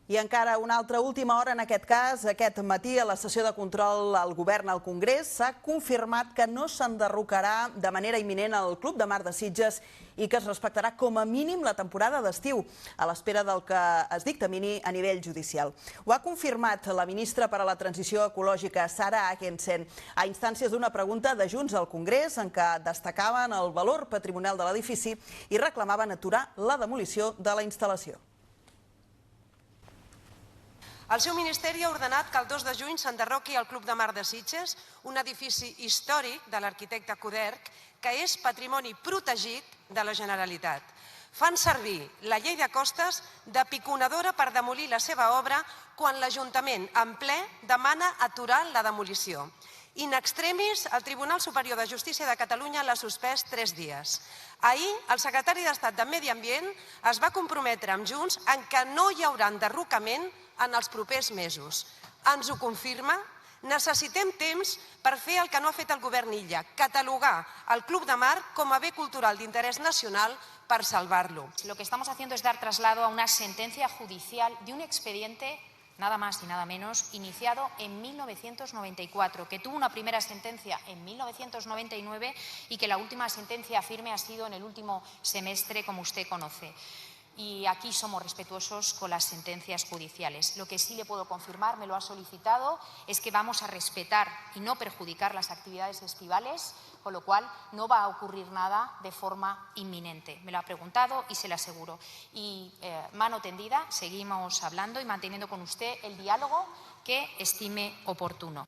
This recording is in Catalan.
I encara una altra última hora, en aquest cas, aquest matí a la sessió de control al govern al Congrés s'ha confirmat que no s'enderrocarà de manera imminent el Club de Mar de Sitges i que es respectarà com a mínim la temporada d'estiu, a l'espera del que es dictamini a nivell judicial. Ho ha confirmat la ministra per a la Transició Ecològica, Sara Akensen, a instàncies d'una pregunta de Junts al Congrés en què destacaven el valor patrimonial de l'edifici i reclamaven aturar la demolició de la instal·lació. El seu ministeri ha ordenat que el 2 de juny s'enderroqui el Club de Mar de Sitges, un edifici històric de l'arquitecte Coderch, que és patrimoni protegit de la Generalitat. Fan servir la llei de costes de piconadora per demolir la seva obra quan l'Ajuntament en ple demana aturar la demolició. In extremis, el Tribunal Superior de Justícia de Catalunya l'ha suspès 3 dies. Ahir, el secretari d'Estat de Medi Ambient es va comprometre amb Junts en que no hi haurà enderrocament en els propers mesos. Ens ho confirma? Necessitem temps per fer el que no ha fet el govern Illa, catalogar el Club de Mar com a bé cultural d'interès nacional per salvar-lo. Lo que estamos haciendo es dar traslado a una sentencia judicial de un expediente, nada más y nada menos, iniciado en 1994, que tuvo una primera sentencia en 1999 y que la última sentencia firme ha sido en el último semestre, como usted conoce. Y aquí somos respetuosos con las sentencias judiciales. Lo que sí le puedo confirmar, me lo ha solicitado, es que vamos a respetar y no perjudicar las actividades estivales, con lo cual no va a ocurrir nada de forma inminente. Me lo ha preguntado y se lo aseguro. Y mano tendida, seguimos hablando y manteniendo con usted el diálogo que estime oportuno.